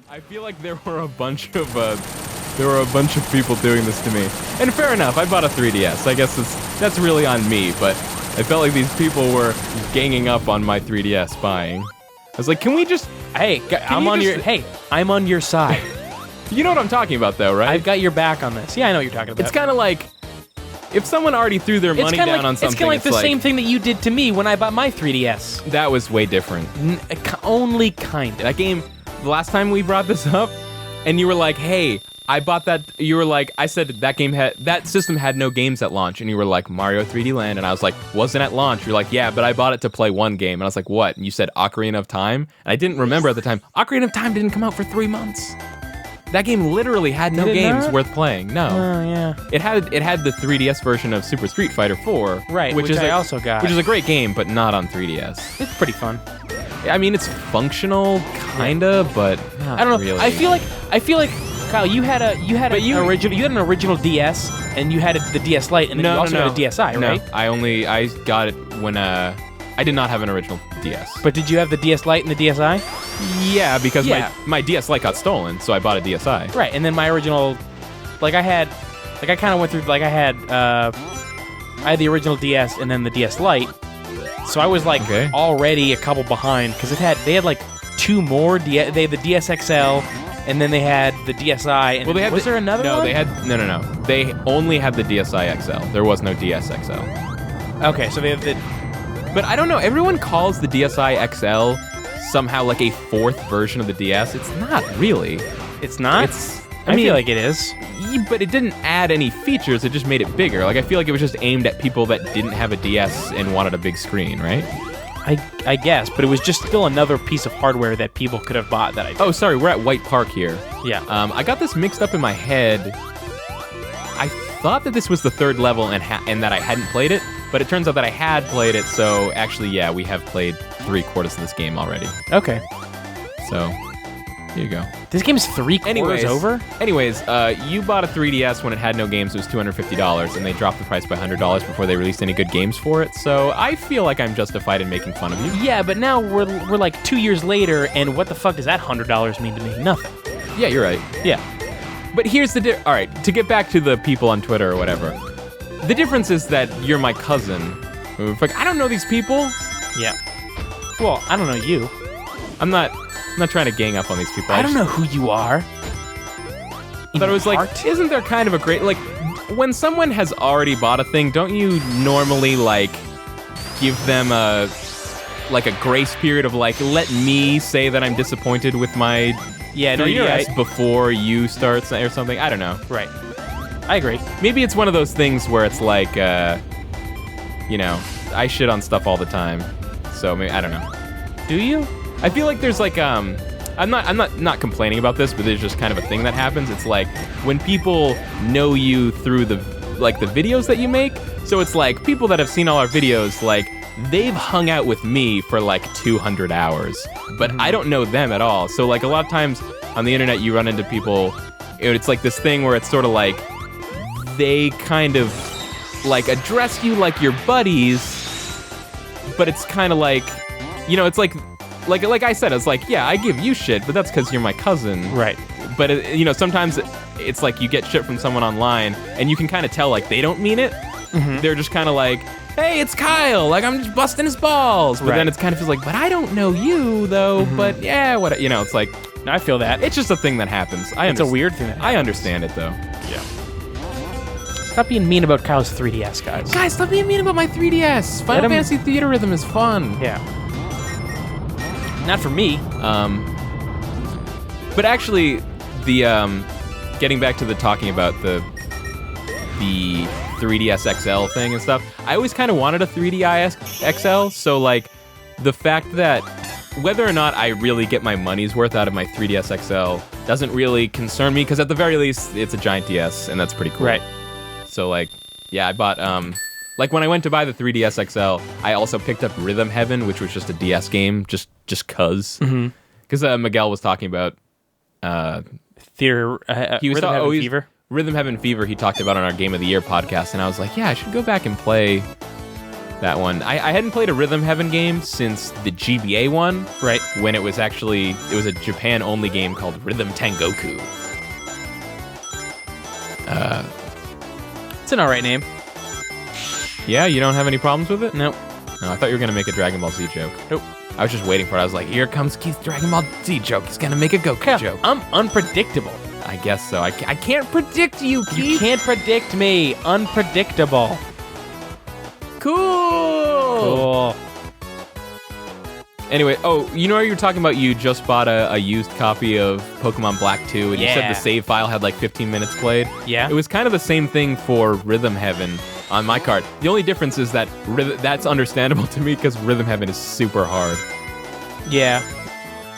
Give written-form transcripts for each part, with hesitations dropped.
I feel like there were a bunch of people doing this to me, and fair enough. I bought a 3DS. I guess that's really on me, but I felt like these people were ganging up on my 3DS buying. I was like, can we just? Hey, I'm on your side. You know what I'm talking about, though, right? I've got your back on this. Yeah, I know what you're talking about. It's kind of like if someone already threw their money down on something. It's kind of like the same thing that you did to me when I bought my 3DS. That was way different. Only kind of. That game, the last time we brought this up, and you were like, hey, I bought that. You were like, I said that system had no games at launch, and you were like, Mario 3D Land, and I was like, wasn't at launch. You're like, yeah, but I bought it to play one game, and I was like, what? And you said Ocarina of Time, and I didn't remember at the time. Ocarina of Time didn't come out for 3 months. That game literally had no games worth playing. No. Oh yeah. It had the 3DS version of Super Street Fighter 4, right? Which I also got. Which is a great game, but not on 3DS. It's pretty fun. I mean, it's functional, kinda, but not I don't know. Really. I feel like Kyle, you had an original DS, and you had the DS Lite, and then you also had a DSi, right? No, I got it when I did not have an original DS. But did you have the DS Lite and the DSi? Yeah, because my DS Lite got stolen, so I bought a DSi. Right, and then my original, I had the original DS and then the DS Lite, so I was already a couple behind because they had like two more. They had the DS XL, and then they had the DSi. And was there another one? No. They only had the DSi XL. There was no DS XL. Okay, so they have the. But I don't know. Everyone calls the DSi XL somehow like a fourth version of the DS. It's not really. It's not? I feel like it is. But it didn't add any features. It just made it bigger. Like, I feel like it was just aimed at people that didn't have a DS and wanted a big screen, right? I guess, but it was just still another piece of hardware that people could have bought that I did. Oh, sorry. We're at White Park here. Yeah. I got this mixed up in my head. I thought that this was the third level and that I hadn't played it, but it turns out that I had played it, so actually, yeah, we have played 3/4 of this game already. Okay. So, here you go. This game's 3/4 over? Anyways, you bought a 3DS when it had no games. It was $250, and they dropped the price by $100 before they released any good games for it, so I feel like I'm justified in making fun of you. Yeah, but now we're like 2 years later, and what the fuck does that $100 mean to me? Nothing. Yeah, you're right. Yeah. But here's the all right, to get back to the people on Twitter or whatever, the difference is that you're my cousin. Like, I don't know these people. Yeah. Well, I don't know you. I'm not trying to gang up on these people. I don't know who you are. But it was like, isn't there kind of a great, like, when someone has already bought a thing, don't you normally, like, give them a grace period of, like, let me say that I'm disappointed with my 3DS before you start or something? I don't know. Right. I agree. Maybe it's one of those things where it's like, I shit on stuff all the time. So maybe, I don't know. Do you? I feel like there's like, I'm not complaining about this, but there's just kind of a thing that happens. It's like when people know you through the videos that you make. So it's like people that have seen all our videos, like they've hung out with me for like 200 hours, but I don't know them at all. So like a lot of times on the internet, you run into people, it's like this thing where it's sort of like, they kind of like address you like your buddies, but it's kind of like, it's like I said, it's like, yeah, I give you shit, but that's because you're my cousin. Right. But, sometimes it's like you get shit from someone online, and you can kind of tell, like, they don't mean it. Mm-hmm. They're just kind of like, hey, it's Kyle. Like, I'm just busting his balls. But then it's kind of feels like, but I don't know you, though. Mm-hmm. But, yeah, what, it's like... I feel that. It's just a thing that happens. It's a weird thing that happens. I understand it, though. Yeah. Stop being mean about Kyle's 3DS, guys. Guys, stop being mean about my 3DS. Final Fantasy Theater Rhythm is fun. Yeah. Not for me. But actually, the getting back to the talking about the 3DS XL thing and stuff, I always kind of wanted a 3DS XL, so like the fact that whether or not I really get my money's worth out of my 3DS XL doesn't really concern me, because at the very least, it's a giant DS, and that's pretty cool. Right. So like, yeah, I bought like when I went to buy the 3DS XL, I also picked up Rhythm Heaven, which was just a DS game, just cause. Because Miguel was talking about Theater. He was Rhythm Heaven Fever. Rhythm Heaven Fever. He talked about on our Game of the Year podcast, and I was like, yeah, I should go back and play That one. I hadn't played a Rhythm Heaven game since the GBA one. Right. When it was a Japan-only game called Rhythm Tengoku. It's an alright name. Yeah, you don't have any problems with it? Nope. No, I thought you were going to make a Dragon Ball Z joke. Nope. I was just waiting for it. I was like, here comes Keith's Dragon Ball Z joke. He's going to make a Goku joke. I'm unpredictable. I guess so. I can't predict you, Keith. You can't predict me. Unpredictable. Cool. Anyway, you know, you were talking about you just bought a used copy of Pokemon Black 2, and you said the save file had like 15 minutes played. Yeah. It was kind of the same thing for Rhythm Heaven on my card. The only difference is that that's understandable to me because Rhythm Heaven is super hard. Yeah.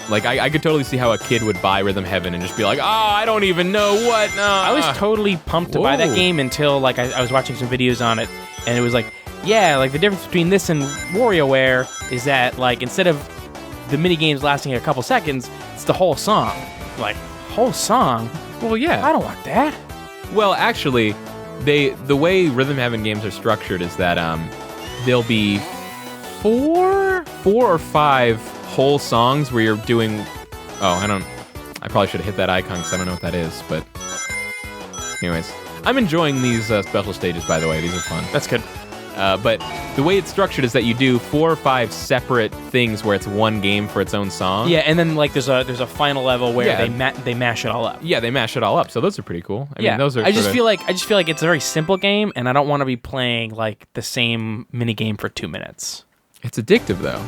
Like, I could totally see how a kid would buy Rhythm Heaven and just be like, oh, I don't even know what. No. I was totally pumped to buy that game until, like, I was watching some videos on it, and it was like, yeah, like, the difference between this and WarioWare is that, like, instead of the mini games lasting a couple seconds, it's the whole song. Like, whole song? Well, yeah. I don't want that. Well, actually, the way Rhythm Heaven games are structured is that there'll be four or five whole songs where you're doing. I probably should have hit that icon because I don't know what that is. But anyways, I'm enjoying these special stages. By the way, these are fun. That's good. But the way it's structured is that you do 4 or 5 separate things where it's one game for its own song. Yeah, and then like there's a final level where they mash it all up. Yeah, they mash it all up. So those are pretty cool. I mean, those are. I just feel like it's a very simple game, and I don't want to be playing like the same mini game for 2 minutes. It's addictive though.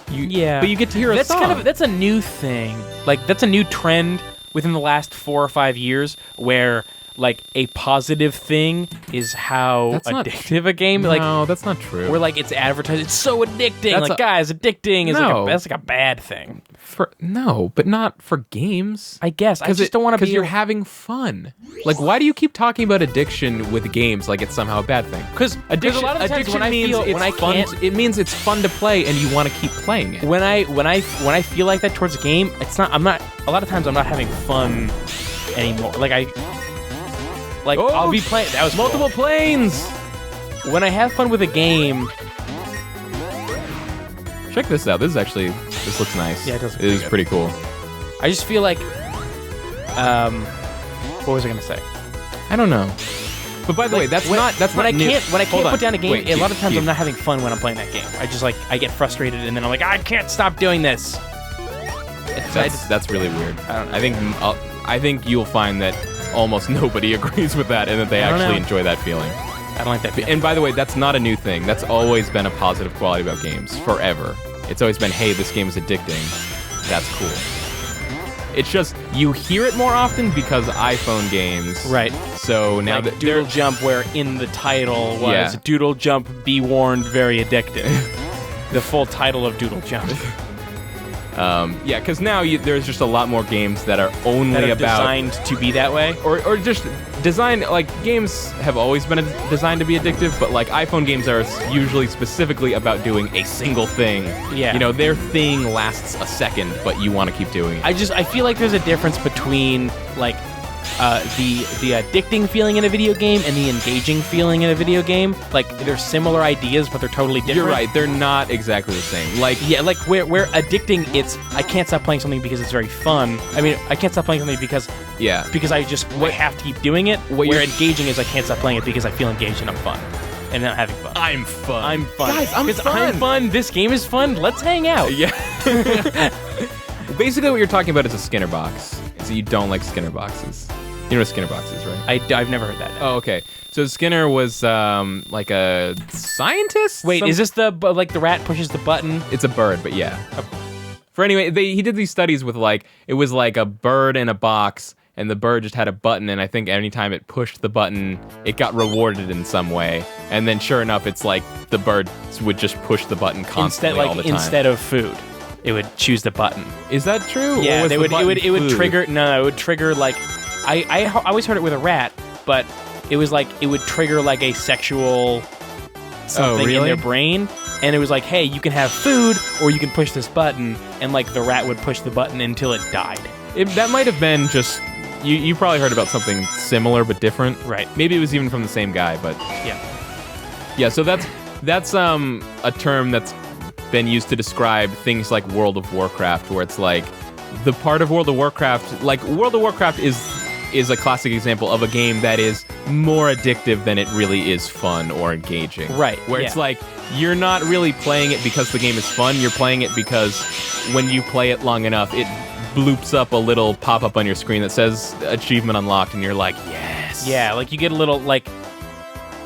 But you get to hear a song. That's a new thing. Like that's a new trend within the last 4 or 5 years where. Like a positive thing is how addictive a game. No, that's not true. Where like it's advertised, it's so addicting. Guys, addicting is that's like a bad thing. But not for games. I guess I just don't want to be. Because you're having fun. Like, why do you keep talking about addiction with games like it's somehow a bad thing? Because a lot of the times when it means it's fun to play and you want to keep playing it. When I feel like that towards a game, a lot of times I'm not having fun anymore. I'll be playing. That was multiple planes. When I have fun with a game. Check this out. This looks nice. Yeah, it does. It is pretty cool. I just feel like, what was I gonna say? I don't know. But by the way, that's not when new. I can't put down a game. Wait, a lot of times I'm not having fun when I'm playing that game. I get frustrated and then I'm like, I can't stop doing this. That's really weird. I don't know. I think you'll find that almost nobody agrees with that and that they actually enjoy that feeling. I don't like that feeling. And by the way, that's not a new thing. That's always been a positive quality about games forever. It's always been, hey, this game is addicting. That's cool. It's just you hear it more often because iPhone games. Right. So now that Doodle Jump, where in the title was Doodle Jump, be warned, very addictive. The full title of Doodle Jump. Because now there's just a lot more games that are only designed to be that way, or just designed. Like games have always been designed to be addictive, but like iPhone games are usually specifically about doing a single thing. Yeah, their thing lasts a second, but you want to keep doing it. I feel like there's a difference between like the addicting feeling in a video game and the engaging feeling in a video game. Like they're similar ideas, but they're totally different. You're right. They're not exactly the same. Like where addicting, it's I can't stop playing something because it's very fun. I mean, I can't stop playing something because I have to keep doing it. Where engaging is I can't stop playing it because I feel engaged and I'm fun. And I'm having fun. I'm fun. Guys, I'm fun. This game is fun. Let's hang out. Yeah. Basically, what you're talking about is a Skinner box. Is that you don't like Skinner boxes. You know what Skinner box is, right? I've never heard that. Oh, okay. So Skinner was like a scientist? Wait, is this the rat pushes the button? It's a bird, but yeah. For anyway, he did these studies with it was like a bird in a box, and the bird just had a button, and I think anytime it pushed the button, it got rewarded in some way. And then sure enough, it's like the bird would just push the button constantly all the time. Instead of food, it would choose the button. Is that true? Yeah, it would trigger. No, it would trigger like. I always heard it with a rat, but it was like it would trigger like a sexual something in their brain, and it was like, hey, you can have food or you can push this button, and like the rat would push the button until it died. That might have been just you probably heard about something similar but different, right? Maybe it was even from the same guy, but yeah. So that's That's a term that's been used to describe things like World of Warcraft, where it's like the part of World of Warcraft, like World of Warcraft is a classic example of a game that is more addictive than it really is fun or engaging. Right. Where it's like you're not really playing it because the game is fun, you're playing it because when you play it long enough, it bloops up a little pop-up on your screen that says achievement unlocked, and you're like, yes. Yeah, like you get a little, like,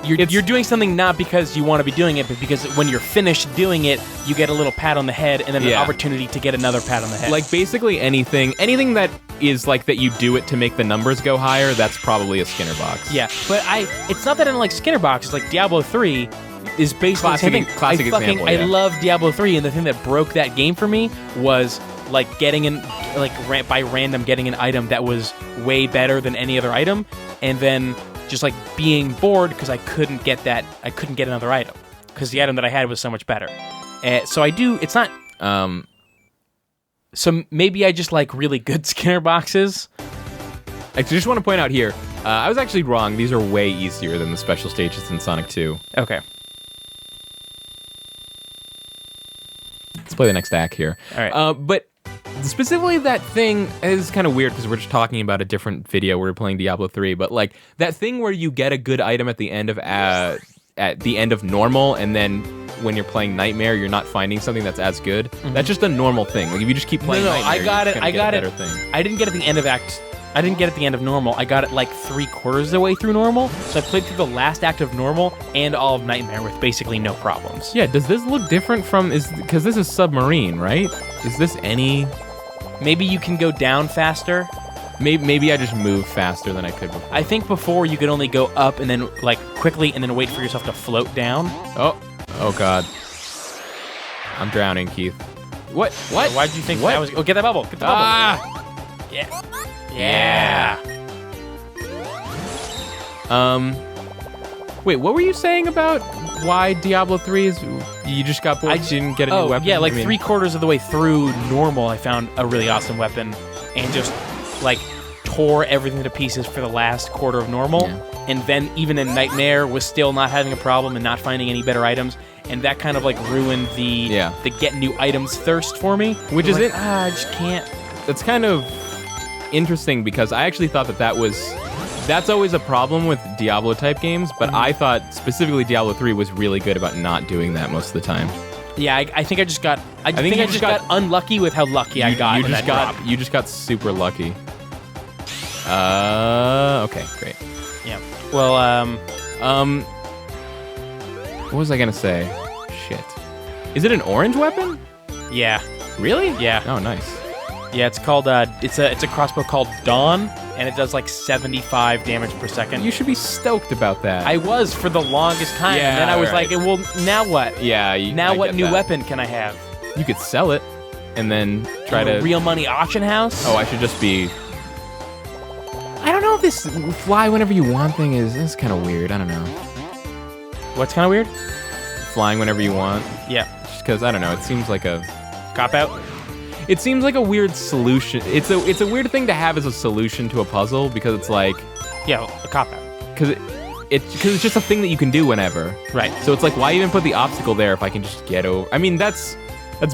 you're doing something not because you want to be doing it, but because when you're finished doing it, you get a little pat on the head and then an opportunity to get another pat on the head. Like basically anything that is like that you do it to make the numbers go higher, that's probably a Skinner box. Yeah, but it's not that I don't like Skinner boxes. Like Diablo 3 is basically the same thing. Classic example, I love Diablo 3, and the thing that broke that game for me was like getting an by random getting an item that was way better than any other item, and then just like being bored because I couldn't get another item because the item that I had was so much better. So I do. It's not. So maybe I just like really good Skinner boxes. I just want to point out here, I was actually wrong. These are way easier than the special stages in Sonic 2. Okay. Let's play the next act here. All right. But specifically that thing is kind of weird because we're just talking about a different video where we're playing Diablo 3, but like that thing where you get a good item at the end of normal, and then when you're playing Nightmare, you're not finding something that's as good. Mm-hmm. That's just a normal thing. Like if you just keep playing Nightmare, I got it. I got it. Thing. I didn't get it at the end of act. I didn't get it at the end of normal. I got it like 3/4 of the way through normal. So I played through the last act of normal and all of Nightmare with basically no problems. Yeah. Does this look different from because this is submarine, right? Is this any? Maybe you can go down faster. Maybe I just move faster than I could before. I think before you could only go up and then like quickly and then wait for yourself to float down. Oh God. I'm drowning, Keith. What? Why did you think that was? Oh, get that bubble. Get the bubble. Yeah. Yeah. Wait, what were you saying about why Diablo 3 is... You just got bored, you didn't get a new weapon? Yeah, like 3/4 of the way through normal, I found a really awesome weapon and just, like, tore everything to pieces for the last quarter of normal. Yeah. And then even in Nightmare was still not having a problem and not finding any better items. And that kind of, like, ruined the get new items thirst for me. Which is like, I just can't... That's kind of interesting because I actually thought that's always a problem with Diablo type games, but I thought specifically Diablo 3 was really good about not doing that most of the time. Yeah, I think I just got unlucky with how lucky I got. You just got super lucky. Okay, great. Yeah. Well, what was I gonna say? Shit. Is it an orange weapon? Yeah. Really? Yeah. Oh, nice. Yeah, it's called it's a crossbow called Dawn, and it does like 75 damage per second. You should be stoked about that. I was for the longest time, and then I was like, well, now what? Yeah. What new weapon can I have? You could sell it, and then try to... Real money auction house? Oh, I should just be... I don't know if this fly whenever you want thing is kind of weird. I don't know. What's kind of weird? Flying whenever you want. Yeah. Just because, I don't know, it seems like a... Cop-out? It seems like a weird solution. It's a weird thing to have as a solution to a puzzle because it's like... Yeah, a cop-out. Because it's just a thing that you can do whenever. Right. So it's like, why even put the obstacle there if I can just get over... I mean, that's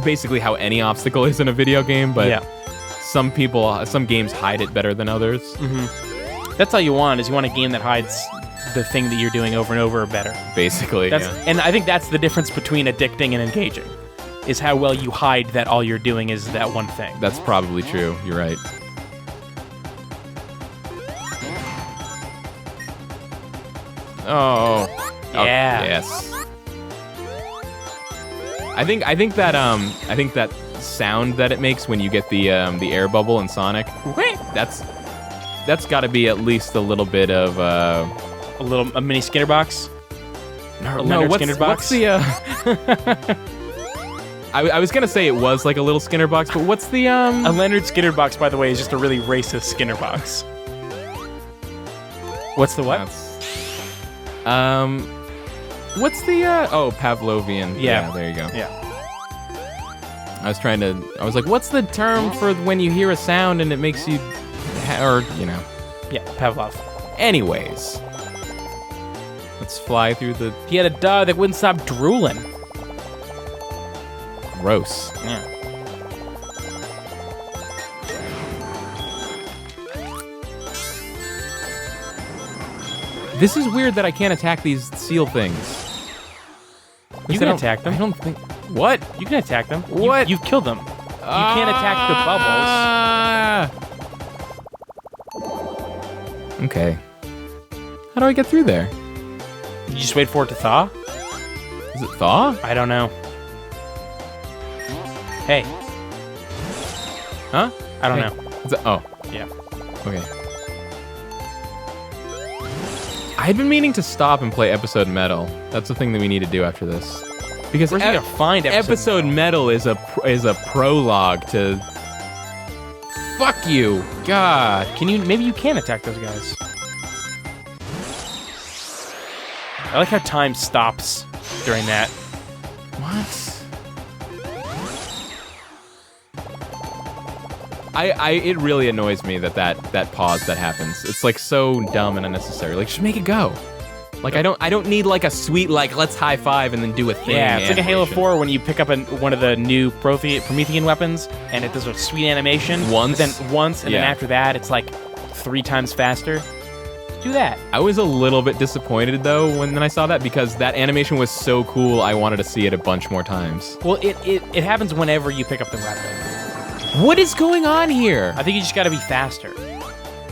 basically how any obstacle is in a video game, but some games hide it better than others. Mm-hmm. That's all you want, is you want a game that hides the thing that you're doing over and over better. Basically, And I think that's the difference between addicting and engaging. Is how well you hide that all you're doing is that one thing. That's probably true. You're right. Oh. Yeah. Oh, yes. I think that sound that it makes when you get the air bubble in Sonic, that's got to be at least a little bit of a mini Skinner box. Skinner box. What's the I was gonna say it was like a little Skinner box, but what's the A Leonard Skinner box, by the way, is just a really racist Skinner box. What's the what? What's the Pavlovian? Yeah, there you go. Yeah. I was like, what's the term for when you hear a sound and it makes you, Yeah, Pavlov. Anyways, Let's fly through the... He had a dog that wouldn't stop drooling. Gross. Yeah. This is weird that I can't attack these seal things. You can attack them. I don't think... What? You can attack them. What? You've killed them. You can't attack the bubbles. Okay. How do I get through there? You just wait for it to thaw? Is it thaw? I don't know. Hey. Huh? I don't Hey. know. Is it, oh. Yeah. Okay. I had been meaning to stop and play Episode Metal. That's the thing that we need to do after this. Because Where's he gonna find Episode Metal is a prologue to... Fuck you. God. Maybe you can attack those guys. I like how time stops during that. What? It really annoys me that pause that happens. It's like so dumb and unnecessary. Like, just make it go. Like, I don't need like a sweet, like, let's high five and then do a thing. Yeah, it's like a Halo animation. 4 when you pick up one of the new Promethean weapons and it does a sweet animation. Once? Then once, and then Yeah. after that, it's like 3 times faster. Do that. I was a little bit disappointed though when I saw that because that animation was so cool. I wanted to see it a bunch more times. Well, it happens whenever you pick up the weapon. What is going on here? I think you just gotta be faster.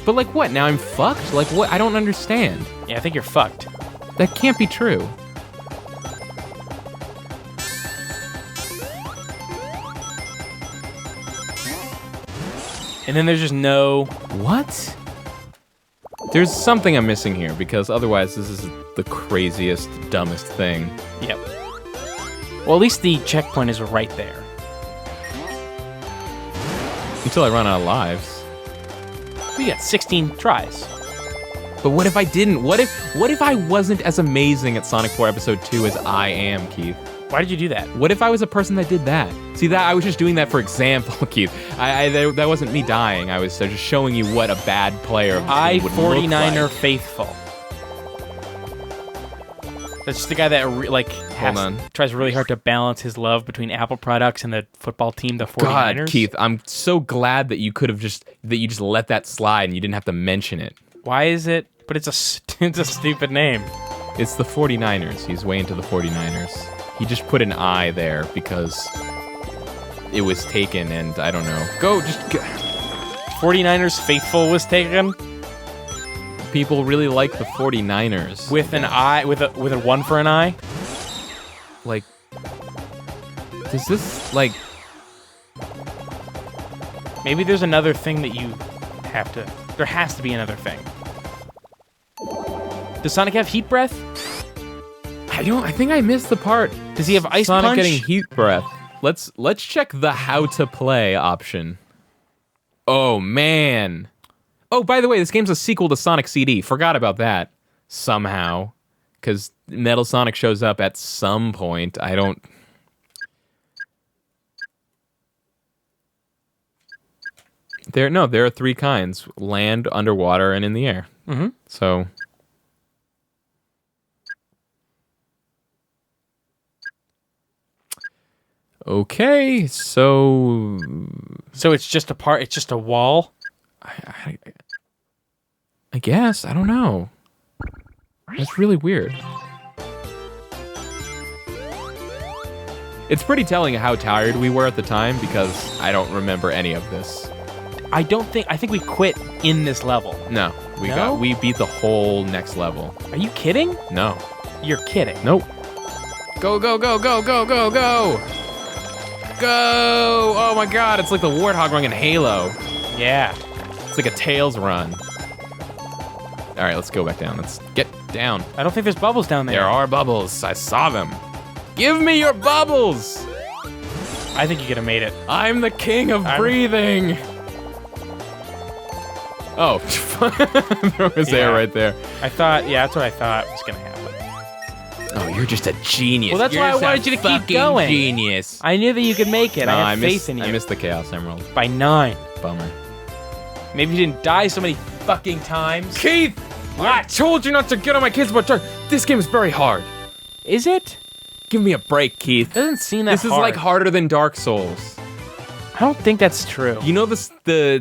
But like what? Now I'm fucked? Like what? I don't understand. Yeah, I think you're fucked. That can't be true. And then there's just no... What? There's something I'm missing here because otherwise this is the craziest, dumbest thing. Yep. Well, at least the checkpoint is right there. Until I run out of lives. We got 16 tries. But what if I didn't? What if I wasn't as amazing at Sonic 4 Episode 2 as I am, Keith? Why did you do that? What if I was a person that did that? See, that I was just doing that for example, Keith. That wasn't me dying. I was just showing you what a bad player of this game would look 49er like. faithful. That's just the guy that tries really hard to balance his love between Apple products and the football team, the 49ers. God, Keith, I'm so glad that you just let that slide and you didn't have to mention it. Why is it? But it's a stupid name. It's the 49ers. He's way into the 49ers. He just put an I there because it was taken and I don't know. Go. 49ers faithful was taken People really like the 49ers. with an I, with a 1 for an I. Like, does this, like... Maybe there's another thing that you have to... There has to be another thing. Does Sonic have heat breath? I think I missed the part. Does he have ice Sonic punch? getting heat breath. Let's check the how to play option. Oh, man. Oh, by the way, this game's a sequel to Sonic CD. Forgot about that. Somehow. Because Metal Sonic shows up at some point. I don't... There are 3 kinds. Land, underwater, and in the air. Mm-hmm. So... Okay, so it's just it's just a wall? I guess. I don't know. That's really weird. It's pretty telling how tired we were at the time because I don't remember any of this. I think we quit in this level. No, we beat the whole next level. Are you kidding? No. You're kidding. Nope. Go, go, go, go, go, go, go! Go! Oh my god, it's like the Warthog run in Halo. Yeah. It's like a Tails run. Alright, let's go back down. Let's get down. I don't think there's bubbles down there. There are bubbles. I saw them. Give me your bubbles! I think you could have made it. I'm the king of breathing! Oh, there was air right there. That's what I thought was gonna happen. Oh, you're just a genius. Well, that's why I wanted you to keep going. Genius. I knew that you could make it. No, I had faith in you. I missed the Chaos Emerald. By 9. Bummer. Maybe you didn't die so many fucking times. Keith! I told you not to get on my kids, but this game is very hard. Is it? Give me a break, Keith. Doesn't seem that This is like hard. harder than Dark Souls. I don't think that's true. You know the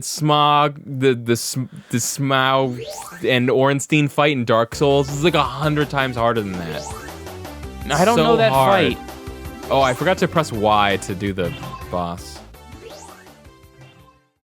smog, the Smaug and Ornstein fight in Dark Souls is like 100 times harder than that. I don't So know that hard. fight. Oh, I forgot to press Y to do the boss.